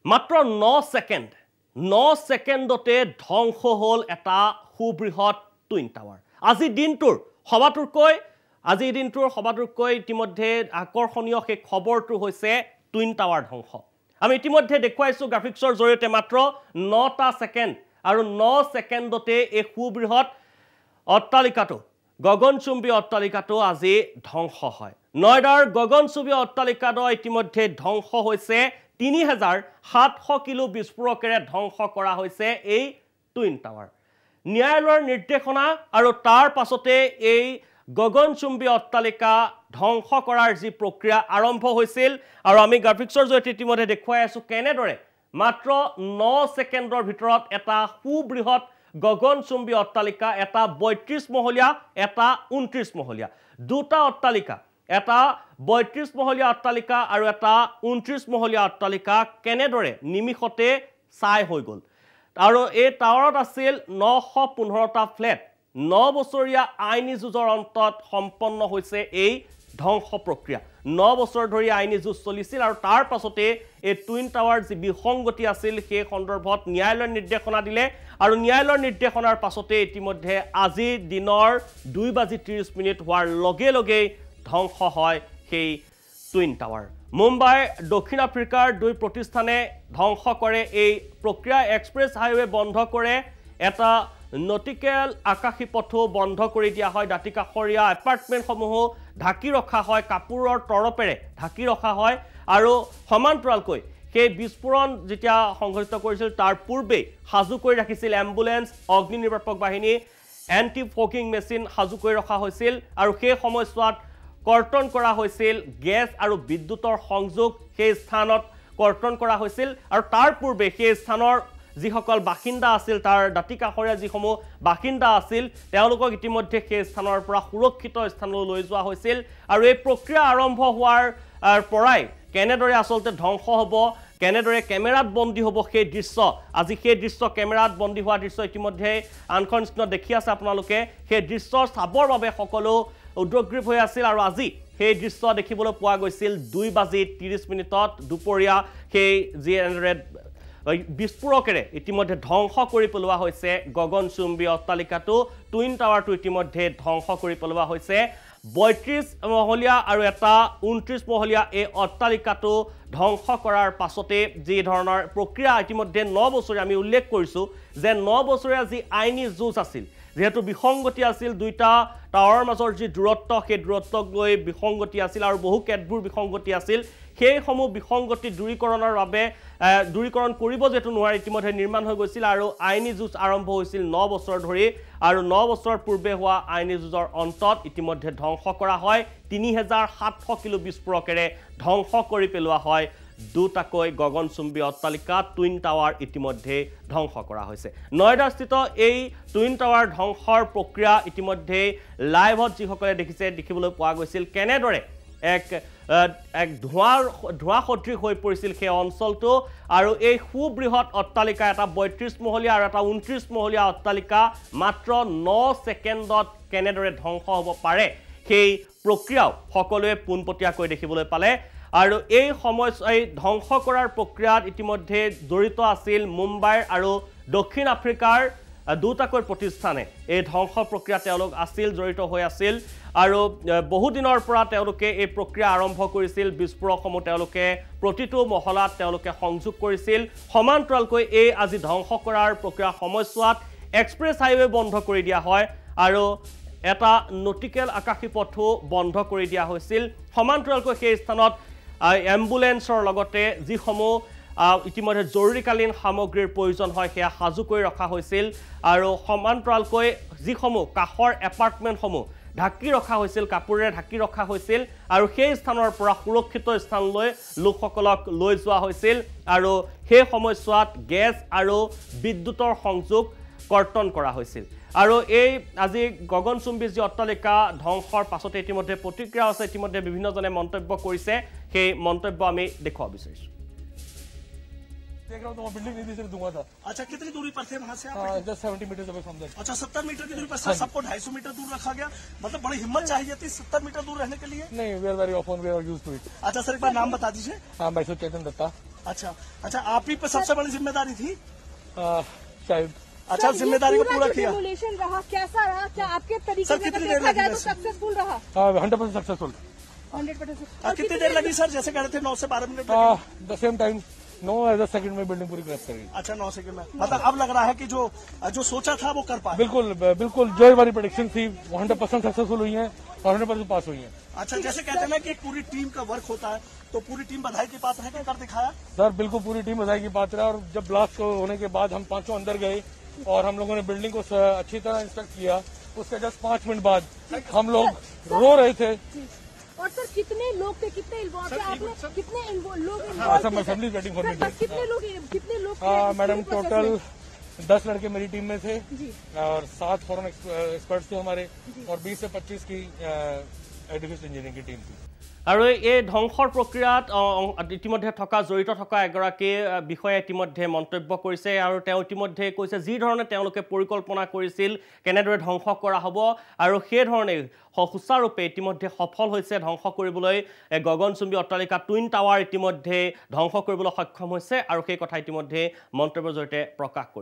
মাত্ৰ 9 ছেকেণ্ডতে ধ্বংস হ'ল এটা সুবৃহৎ টুইন টাৱাৰ আজিৰ দিনটোৰ সবাতোকৈ ইতিমধ্যে আকৰ্ষণীয় সেই খবৰটো হৈছে টুইন টাৱাৰ ধ্বংস আমি ইতিমধ্যে দেখুৱাইছো গ্ৰাফিক্সৰ জৰিয়তে মাত্ৰ 9টা ছেকেণ্ড আৰু 9 ছেকেণ্ডতে এই সুবৃহৎ অট্টালিকাটো গগনচুম্বী অট্টালিকাটো আজি ধ্বংস হয় নয়ডাৰ গগনচুম্বী অট্টালিকাটো ইতিমধ্যে ধ্বংস হৈছে 3700 কিলো বিস্ফোৰকেৰে ধ্বংস কৰা হৈছে এই টুইন টাৱাৰ ন্যায়ালয়ৰ নিৰ্দেশনা আৰু তাৰ পাছতে এই গগনচুম্বী অট্টালিকা ধ্বংস কৰাৰ যি প্ৰক্ৰিয়া আৰম্ভ হৈছিল আৰু আমি গ্ৰাফিক্সৰ জৰিয়তে ইতিমধ্যে দেখুৱাই আছো কেনেদৰে মাত্ৰ 9 ছেকেণ্ডৰ ভিতৰত এটা সুবৃহৎ গগনচুম্বী অট্টালিকা এটা 32 মহলীয়া এটা 29 মহলীয়া দুটা অট্টালিকা এটা 32 মহলীয়া অট্টালিকা আৰু এটা 29 মহলীয়া অট্টালিকা কেনেদৰে নিমিষতে ছাই হৈ গ'ল আৰু এই টাৱাৰত আছিল 915টা ফ্লেট 9 বছৰীয়া আইনী যুঁজৰ অন্তত সম্পন্ন হৈছে এই ধ্বংস প্ৰক্ৰিয়া 9 বছৰ ধৰি আইনী যুঁজ চলিছিল আৰু তাৰ পাছতে এই টুইন টাৱাৰ যি বিসংগতি আছিল সেই সন্দৰ্ভত ন্যায়ালয়ৰ নিৰ্দেশনা দিলে আৰু ন্যায়ালয়ৰ নিৰ্দেশনাৰ পাছতে ইতিমধ্যে আজি দিনৰ 2:30 হোৱাৰ লগে লগে ধ্বংস হয় সেই টুইন টাৱাৰ মুম্বাই দক্ষিণ আফ্ৰিকাৰ দুই প্ৰতিষ্ঠানে ধ্বংস কৰে এই প্ৰক্ৰিয়া এক্সপ্ৰেছ হাইৱে বন্ধ কৰে এটা নটিকেল আকাশী পথো বন্ধ কৰি দিয়া হয় দাঁতিকাষৰীয়া এপাৰ্টমেণ্টসমূহ ঢাকি ৰখা হয় কাপোৰৰ তৰপেৰে ঢাকি ৰখা হয় আৰু সমান্তৰালকৈ সেই বিস্ফোৰণ যেতিয়া সংঘটিত কৰিছিল তাৰ পূৰ্বে সাজু কৰি ৰাখিছিল এম্বুলেন্স অগ্নি নিৰ্বাপক বাহিনী এন্টি ফকিং মেচিন সাজু কৰি ৰখা হৈছিল আৰু সেই সময়ছোৱাত কৰ্তন কৰা হৈছিল গেছ আৰু বিদ্যুতৰ সংযোগ সেই স্থানত কৰ্তন কৰা হৈছিল আৰু তাৰ পূৰ্বে সেই স্থানৰ যিসকল বাসিন্দা আছিল তাৰ দাঁতিকাষৰীয়া যিসমূহ বাসিন্দা আছিল তেওঁলোকক ইতিমধ্যে সেই স্থানৰ পৰা সুৰক্ষিত স্থানলৈ লৈ যোৱা হৈছিল আৰু এই প্ৰক্ৰিয়া আৰম্ভ হোৱাৰ পৰাই কেনেদৰে আচলতে ধ্বংস হ'ব কেনেদৰে কেমেৰাত বন্দী হ'ব সেই দৃশ্য আজি সেই দৃশ্য কেমেৰাত বন্দী হোৱা দৃশ্য ইতিমধ্যে আনখন স্ক্ৰীনত দেখি আছে আপোনালোকে সেই দৃশ্য চাবৰ বাবে সকলো উদ্গ্ৰীৱ হৈ আছিল আৰু আজি সেই দৃশ্য দেখিবলৈ পোৱা গৈছিল 2:30 দুপৰীয়া সেই যি বিস্ফোৰকেৰে ইতিমধ্যে ধ্বংস কৰি পেলোৱা হৈছে গগনচুম্বী অট্টালিকাটো টুইন টাৱাৰটো ইতিমধ্যে ধ্বংস কৰি পেলোৱা হৈছে 32 মহলীয়া আৰু এটা 29 মহলীয়া এই অট্টালিকাটো ধ্বংস কৰাৰ পাছতে যি ধৰণৰ প্ৰক্ৰিয়া ইতিমধ্যে 9 বছৰীয়া আমি উল্লেখ কৰিছোঁ যে 9 বছৰীয়া যি আইনী যুঁজ আছিল যেহেতু বিসংগতি আছিল দুইটা টাৱাৰৰ মাজৰ যি দূৰত্ব সেই দূৰত্বক লৈ বিসংগতি আছিল আৰু বহু কেতবোৰ বিসংগতি আছিল সেই সমূহ বিসংগতি দূৰীকৰণৰ বাবে দূৰীকৰণ কৰিব যেটো নোৱাৰি ইতিমধ্যে নিৰ্মাণ হৈ গৈছিল আৰু আইনী যুঁজ আৰম্ভ হৈছিল 9 বছৰ ধৰি আৰু 9 বছৰ পূৰ্বে হোৱা আইনী যুঁজৰ অন্তত ইতিমধ্যে ধ্বংস কৰা হয় 3700 কিলো বিস্ফোৰকেৰে ধ্বংস কৰি পেলোৱা হয় দুটাকৈ গগনচুম্বী অট্টালিকা টুইন টাৱাৰ ইতিমধ্যে ধ্বংস কৰা হৈছে নয়ডাস্থিত এই টুইন টাৱাৰ ধ্বংসৰ প্ৰক্ৰিয়া ইতিমধ্যে লাইভত যিসকলে দেখিবলৈ পোৱা গৈছিল কেনেদৰে এক ধোঁৱা সদৃশ হৈ পৰিছিল সেই অঞ্চলটো আৰু এই সুবৃহৎ অট্টালিকা এটা 32 মহলীয়া আৰু এটা 29 মহলীয়া অট্টালিকা মাত্ৰ 9 ছেকেণ্ডত কেনেদৰে ধ্বংস হ'ব পাৰে সেই প্ৰক্ৰিয়াও সকলোৱে পোনপটীয়াকৈ দেখিবলৈ পালে আৰু এই ধ্বংস কৰাৰ প্ৰক্ৰিয়াত ইতিমধ্যে জড়িত আছিল মুম্বাইৰ আৰু দক্ষিণ আফ্ৰিকাৰ দুটাকৈ প্ৰতিষ্ঠানে এই ধ্বংস প্ৰক্ৰিয়া তেওঁলোক আছিল জড়িত হৈ আছিল আৰু বহু দিনৰ পৰা তেওঁলোকে এই প্ৰক্ৰিয়া আৰম্ভ কৰিছিল বিস্ফোৰকসমূহ তেওঁলোকে প্ৰতিটো মহলাত তেওঁলোকে সংযোগ কৰিছিল সমান্তৰালকৈ এই আজি ধ্বংস কৰাৰ প্ৰক্ৰিয়া সময়ছোৱাত এক্সপ্ৰেছ হাইৱে বন্ধ কৰি দিয়া হয় আৰু এটা নটিকেল আকাশী পথো বন্ধ কৰি দিয়া হৈছিল সমান্তৰালকৈ সেই স্থানত এম্বুলেন্সৰ লগতে যিসমূহ ইতিমধ্যে জৰুৰীকালীন সামগ্ৰীৰ প্ৰয়োজন হয় সেয়া সাজু কৰি ৰখা হৈছিল আৰু সমান্তৰালকৈ যিসমূহ কাষৰ এপাৰ্টমেণ্টসমূহ ঢাকি ৰখা হৈছিল কাপোৰেৰে ঢাকি ৰখা হৈছিল আৰু সেই স্থানৰ পৰা সুৰক্ষিত স্থানলৈ লোকসকলক লৈ যোৱা হৈছিল আৰু সেই সময়ছোৱাত গেছ আৰু বিদ্যুতৰ সংযোগ কৰ্তন কৰা হৈছিল আৰু এই আজি গগনচুম্বী যি অট্টালিকা ধ্বংসৰ পাছতে ইতিমধ্যে প্ৰতিক্ৰিয়া আছে ইতিমধ্যে বিভিন্নজনে মন্তব্য কৰিছে সেই মন্তব্য আমি দেখুৱাব বিচাৰিছোঁ देख रहा हूँ तो बिल्डिंग नीचे से दूंगा था। अच्छा कितनी दूरी पर थे वहाँ से आप? Just 70 metre away from there. अच्छा 70 मीटर की दूरी पर सर सबको 250 मीटर दूर रखा गया मतलब बड़ी हिम्मत चाहिए थी 70 मीटर दूर रहने के लिए? नहीं we are very often we are used to it. अच्छा सर एक बार नाम बता दीजिए। हाँ भाई चेतन दत्ता। अच्छा अच्छा, आप ही पे सबसे बड़ी जिम्मेदारी थी शायद। अच्छा, जिम्मेदारी को पूरा किया। डेमोलिशन रहा कैसा रहा, क्या आपके तरीके सर, से कितनी देखा देर लगी जाए तो वैसे? सक्सेसफुल रहा? 100% सक्सेसफुल। 100%। कितनी देर लगी सर? जैसे कह रहे थे 9 से 12 मिनट लगे। The same time 9 as a second में बिल्डिंग पूरी क्रैश कर गई। अच्छा, 9 सेकंड में। मतलब अब लग रहा है कि जो सोचा था वो कर पाए। बिल्कुल बिल्कुल, जो हमारी प्रेडिक्शन थी 100% सक्सेसफुल हुई है और 100% पास हुई है। अच्छा, जैसे कहते हैं ना कि एक पूरी टीम का वर्क होता है, तो पूरी टीम बधाई की पात्र है कि कर दिखाया? सर बिल्कुल पूरी टीम बधाई की पात्र है। और जब ब्लास्ट होने के बाद हम पांचों अंदर गए और हम लोगों ने बिल्डिंग को अच्छी तरह इंस्पेक्ट किया, उसके जस्ट 5 मिनट बाद हम लोग रो रहे थे। और सर कितने लोग थे, कितने इन्वॉल्व थे आपने, कितने लोग sir my family is waiting for me. कितने लोग मैडम टोटल 10 लड़के मेरी टीम में थे जी। और 7 फॉरेन एक्सपर्ट्स थे हमारे और 20 से 25 की एडिफिस इंजीनियरिंग की टीम थी। আৰু এই ধ্বংসৰ প্ৰক্ৰিয়াত ইতিমধ্যে জড়িত থকা এগৰাকী বিষয়ে ইতিমধ্যে মন্তব্য কৰিছে আৰু তেওঁ ইতিমধ্যে কৈছে যি ধৰণে তেওঁলোকে পৰিকল্পনা কৰিছিল কেনেদৰে ধ্বংস কৰা হ'ব আৰু সেই ধৰণে সুচাৰুৰূপে ইতিমধ্যে সফল হৈছে ধ্বংস কৰিবলৈ গগনচুম্বী অট্টালিকা টুইন টাৱাৰ ইতিমধ্যে ধ্বংস কৰিবলৈ সক্ষম হৈছে আৰু সেই কথা ইতিমধ্যে মন্তব্যৰ জৰিয়তে প্ৰকাশ কৰিছে।